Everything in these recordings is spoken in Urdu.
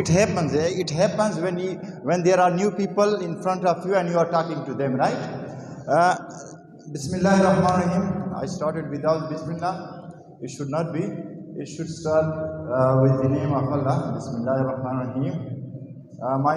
It happens when there are new people in front of you and you are talking to them, right? Bismillahirrahmanirrahim. I started without Bismillah. It should not be. It should start with the name of Allah. Bismillahirrahmanirrahim. My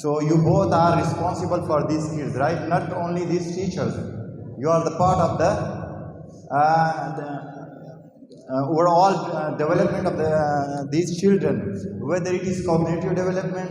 So you both are responsible for these kids, right? Not only these teachers. You are the part of the overall development of these children, whether it is cognitive development,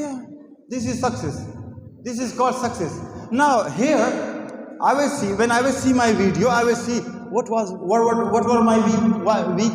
Yeah, this is success. This is called success. Now here I will see, when I will see my video, I will see what were my weak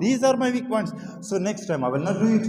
these are my weak points. So next time I will not do it.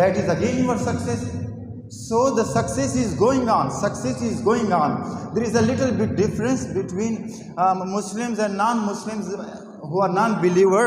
that is again your success. So the success is going on. There is a little bit difference between Muslims and non-Muslims who are non-believer.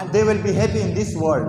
and they will be happy in this world.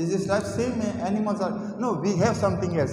Is this life same? Animals are no. We have something else.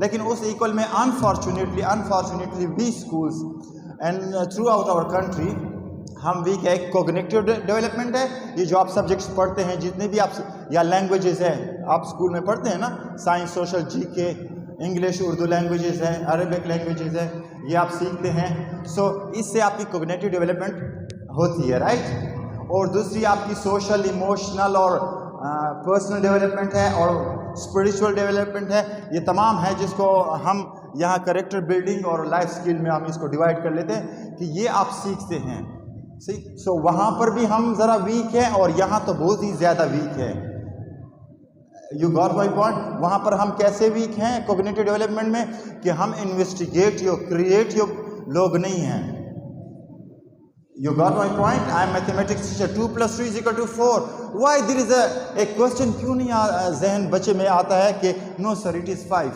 لیکن اس ایکول میں unfortunately we schools and throughout our country ہم ویک ہے. ایک کوگنیٹیو ڈیولپمنٹ ہے, یہ جو آپ سبجیکٹس پڑھتے ہیں جتنے بھی آپ, یا لینگویجز ہیں آپ اسکول میں پڑھتے ہیں نا, سائنس, سوشل, جی کے, انگلش, اردو لینگویجز ہیں, عربک لینگویجز ہیں, یہ آپ سیکھتے ہیں. سو اس سے آپ کی کوگنیٹیو ڈیولپمنٹ ہوتی ہے, رائٹ. اور دوسری آپ کی سوشل, ایموشنل اور پرسنل ڈیولپمنٹ ہے, اور اسپرچول ڈیولپمنٹ ہے. یہ تمام ہے جس کو ہم یہاں کریکٹر بلڈنگ اور لائف اسکل میں ہم اس کو ڈیوائڈ کر لیتے ہیں کہ یہ آپ سیکھتے ہیں. سو وہاں پر بھی ہم ذرا ویک ہیں اور یہاں تو بہت ہی زیادہ ویک ہے. You got my point. وہاں پر ہم کیسے ویک ہیں کوگنیٹیو ڈیولپمنٹ میں کہ ہم انویسٹیگیٹیو, کریٹیو لوگ نہیں ہیں. You got my point? I am mathematics teacher. 2 + 3 = 4. Why there is a question کیوں نہیں ذہن بچے میں آتا ہے کہ no sir it is 5.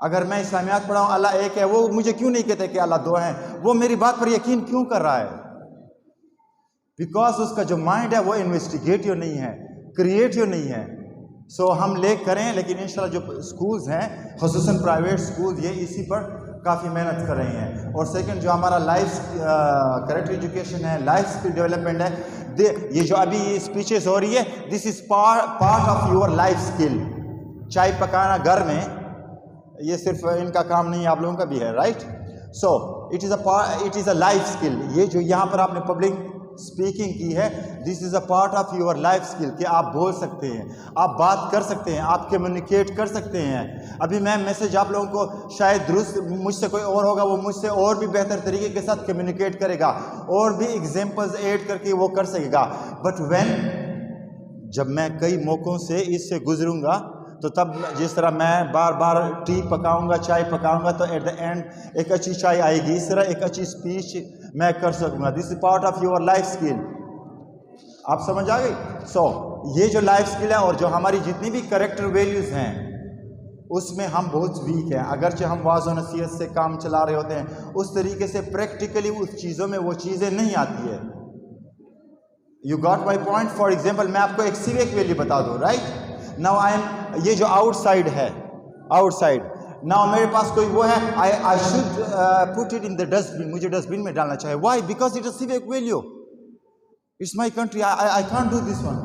اگر میں اسلامیات پڑھاؤں اللہ ایک ہے, وہ مجھے کیوں نہیں کہتے کہ اللہ 2 ہیں؟ وہ میری بات پر یقین کیوں کر رہا ہے؟ بیکاز اس کا جو مائنڈ ہے وہ انویسٹیگیٹیو نہیں ہے, کریٹیو نہیں ہے. سو ہم لے کریں, لیکن انشاءاللہ جو اسکولز ہیں خصوصاً پرائیویٹ اسکولز یہ اسی پر کافی محنت کر رہے ہیں. اور سیکنڈ جو ہمارا لائف کریکٹر ایجوکیشن ہے, لائف اسکل ڈیولپمنٹ ہے, یہ جو ابھی اسپیچز ہو رہی ہے this is part of your life skill. چائے پکانا گھر میں یہ صرف ان کا کام نہیں, آپ لوگوں کا بھی ہے, right. So it is a life skill. یہ جو یہاں پر آپ نے پبلک اسپیکنگ کی ہے, this is a part of your life skill کہ آپ بول سکتے ہیں, آپ بات کر سکتے ہیں, آپ کمیونیکیٹ کر سکتے ہیں. ابھی میں میسج آپ لوگوں کو شاید درست, مجھ سے کوئی اور ہوگا وہ مجھ سے اور بھی بہتر طریقے کے ساتھ کمیونیکیٹ کرے گا, اور بھی ایگزامپلز ایڈ کر کے وہ کر سکے گا. بٹ جب میں کئی موقعوں سے اس سے گزروں گا تو تب جس طرح میں بار بار ٹی پکاؤں گا, چائے پکاؤں گا, تو ایٹ دا اینڈ ایک اچھی چائے آئے گی. اس طرح ایک اچھی اسپیچ میں کر سکوں گا. This is part of your life skill. آپ سمجھ آ گئی. سو یہ جو لائف اسکل ہے اور جو ہماری جتنی بھی کریکٹر ویلیوز ہیں اس میں ہم بہت ویک ہیں. اگرچہ ہم واضح و نصیحت سے کام چلا رہے ہوتے ہیں, اس طریقے سے پریکٹیکلی اس چیزوں میں وہ چیزیں نہیں آتی ہے. You got my point. For example میں آپ کو ایک سیوک ویلیو بتا دوں, رائٹ. ناؤ یہ جو آؤٹ سائڈ ہے, آؤٹ سائڈ, ناؤ میرے پاس کوئی وہ ہے, I should put it in the dustbin, مجھے ڈسٹ بن میں ڈالنا چاہیے. Why? Because it is civic value, it's my country, I can't do this one.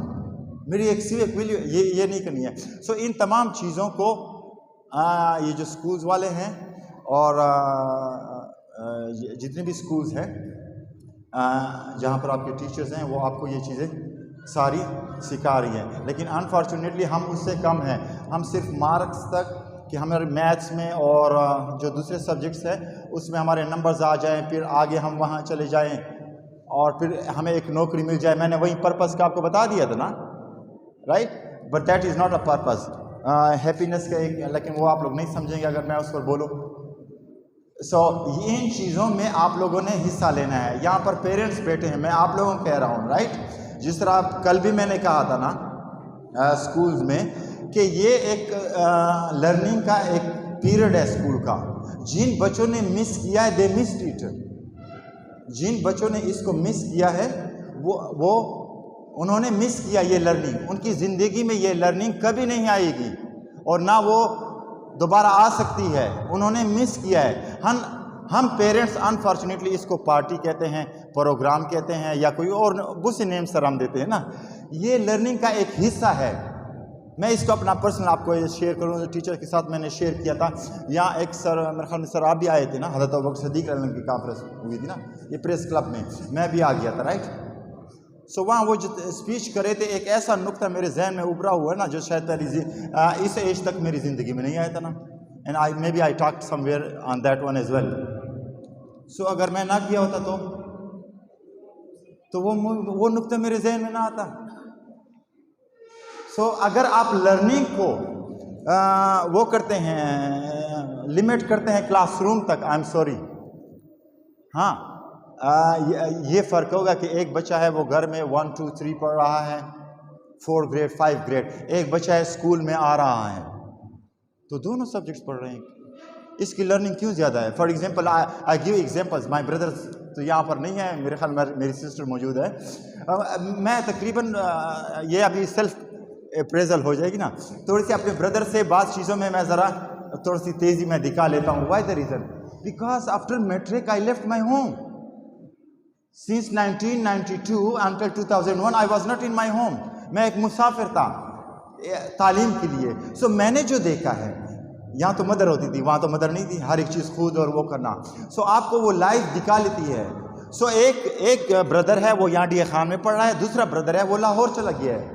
میری ایک سیوک ویلیو یہ نہیں کرنی ہے. سو ان تمام چیزوں کو یہ جو اسکولز والے ہیں اور جتنے بھی اسکولز ہیں جہاں پر آپ کے ٹیچرز ہیں وہ آپ کو یہ چیزیں ساری سکھا رہی ہیں. لیکن انفارچونیٹلی ہم اس سے کم ہیں. ہم صرف مارکس تک کہ ہمارے میتھس میں اور جو دوسرے سبجیکٹس ہیں اس میں ہمارے نمبرز آ جائیں, پھر آگے ہم وہاں چلے جائیں اور پھر ہمیں ایک نوکری مل جائے. میں نے وہی پرپز کا آپ کو بتا دیا تھا نا, right. But that is not a purpose. Happiness کا ایک, لیکن وہ آپ لوگ نہیں سمجھیں گے اگر میں اس پر بولوں. سو ان چیزوں میں آپ لوگوں نے حصہ لینا ہے. یہاں پر پیرنٹس بیٹھے ہیں, میں آپ لوگوں کو کہہ رہا ہوں, رائٹ. جس طرح کل بھی میں نے کہا تھا نا اسکولز میں کہ یہ ایک لرننگ کا ایک پیریڈ ہے اسکول کا. جن بچوں نے مس کیا ہے دے مسڈ اٹ. جن بچوں نے اس کو مس کیا ہے وہ انہوں نے مس کیا یہ لرننگ. ان کی زندگی میں یہ لرننگ کبھی نہیں آئے گی اور نہ وہ دوبارہ آ سکتی ہے. انہوں نے مس کیا ہے. ہم پیرنٹس انفارچونیٹلی اس کو پارٹی کہتے ہیں, پروگرام کہتے ہیں, یا کوئی اور بہت سے نیم سر ہم دیتے ہیں نا. یہ لرننگ کا ایک حصہ ہے. میں اس کو اپنا پرسنل آپ کو شیئر کروں. ٹیچر کے ساتھ میں نے شیئر کیا تھا. یہاں ایک سر, میرے خیال میں سر آپ بھی آئے تھے نا, حضرت ابوبکر صدیق علیہ کی کانفرنس ہوئی تھی نا, یہ پریس کلب میں بھی آ گیا تھا, رائٹ. سو وہاں وہ جو اسپیچ کرے تھے, ایک ایسا نقطہ میرے ذہن میں ابھرا ہوا ہے نا جو شاید اس ایج تک میری زندگی میں نہیں آیا تھا نا. And maybe I talked somewhere on that one as well. So اگر میں نہ کیا ہوتا تو وہ نقطہ میرے ذہن میں نہ آتا. سو اگر آپ لرننگ کو وہ کرتے ہیں, لمٹ کرتے ہیں کلاس روم تک, آئی ایم سوری. ہاں یہ فرق ہوگا کہ ایک بچہ ہے وہ گھر میں 1 2 3 پڑھ رہا ہے, 4 گریڈ 5 گریڈ. ایک بچہ ہے اسکول میں آ رہا ہے تو دونوں سبجیکٹس پڑھ رہے ہیں. اس کی لرننگ کیوں زیادہ ہے؟ For example I give examples. My brothers تو یہاں پر نہیں ہے, میرے خیال میں میری سسٹر موجود ہے. میں تقریباً یہ ابھی سیلف اپریزل ہو جائے گی نا. تھوڑی سی اپنے بردر سے بعض چیزوں میں ذرا تھوڑی سی تیزی میں دکھا لیتا ہوں. Why the reason? Because after matric I left my home. Since 1992 until 2001 I was not in my home. میں ایک مسافر تھا تعلیم کے لیے. سو میں نے جو دیکھا ہے, یہاں تو مدر ہوتی تھی, وہاں تو مدر نہیں تھی, ہر ایک چیز خود اور وہ کرنا. سو آپ کو وہ لائف دکھا لیتی ہے. سو ایک بردر ہے وہ یہاں ڈی اے خان میں پڑھ رہا ہے, دوسرا بردر ہے وہ لاہور چلا گیا ہے.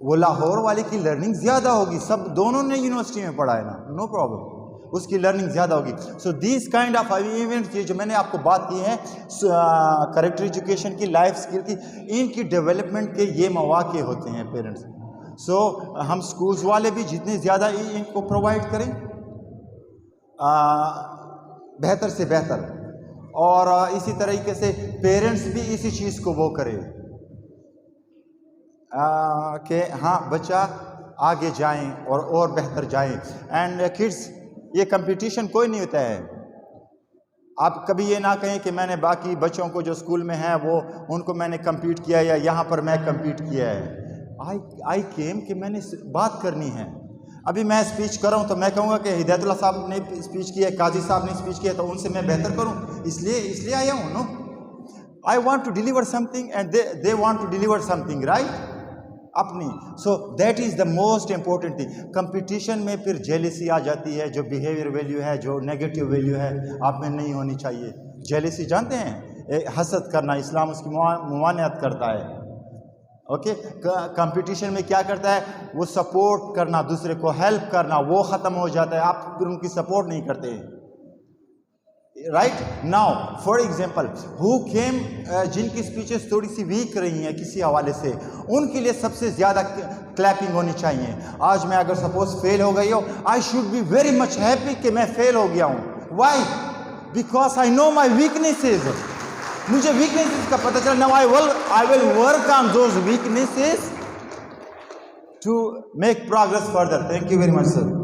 وہ لاہور والے کی لرننگ زیادہ ہوگی, سب دونوں نے یونیورسٹی میں پڑھا ہے نا, نو پرابلم, اس کی لرننگ زیادہ ہوگی. So these kind of events, یہ جو میں نے آپ کو بات کی ہے کریکٹر ایجوکیشن کی, لائف اسکل کی, ان کی ڈیولپمنٹ کے یہ مواقع ہوتے ہیں پیرنٹس. سو ہم سکولز والے بھی جتنے زیادہ ان کو پرووائڈ کریں بہتر سے بہتر, اور اسی طریقے سے پیرنٹس بھی اسی چیز کو وہ کرے کہ ہاں بچہ آگے جائیں اور بہتر جائیں. اینڈ کڈس, یہ کمپٹیشن کوئی نہیں ہوتا ہے. آپ کبھی یہ نہ کہیں کہ میں نے باقی بچوں کو جو اسکول میں ہیں وہ ان کو میں نے کمپیٹ کیا یا یہاں پر میں کمپیٹ کیا ہے. آئی کیم کہ میں نے بات کرنی ہے. ابھی میں اسپیچ کر رہا ہوں تو میں کہوں گا کہ ہدایت اللہ صاحب نے اسپیچ کی ہے, قاضی صاحب نے اسپیچ کیا ہے, تو ان سے میں بہتر کروں, اس لیے آیا ہوں. No, I want to deliver something and they want to deliver something, right, اپنی. So that is the most important thing. Competition میں پھر جیلیسی آ جاتی ہے, جو بیہیویئر ویلیو ہے, جو نیگیٹو ویلیو ہے, آپ میں نہیں ہونی چاہیے. جیلیسی جانتے ہیں, حسد کرنا, اسلام اس کی ممانعت کرتا ہے. اوکے, کمپٹیشن میں کیا کرتا ہے, وہ سپورٹ کرنا, دوسرے کو ہیلپ کرنا, وہ ختم ہو جاتا ہے. آپ پھر ان کی سپورٹ نہیں کرتے. Right now for example who came, جن کی اسپیچز تھوڑی سی ویک رہی ہیں کسی حوالے سے, ان کے لیے سب سے زیادہ کلیپنگ ہونی چاہیے. آج میں اگر سپوز فیل ہو گئی ہو, I should be very much happy کہ میں فیل ہو گیا ہوں. Y? Because I know my weaknesses. مجھے ویکنیسز کا پتہ چلا. Now I will work on those weaknesses to make progress further. Thank you very much sir.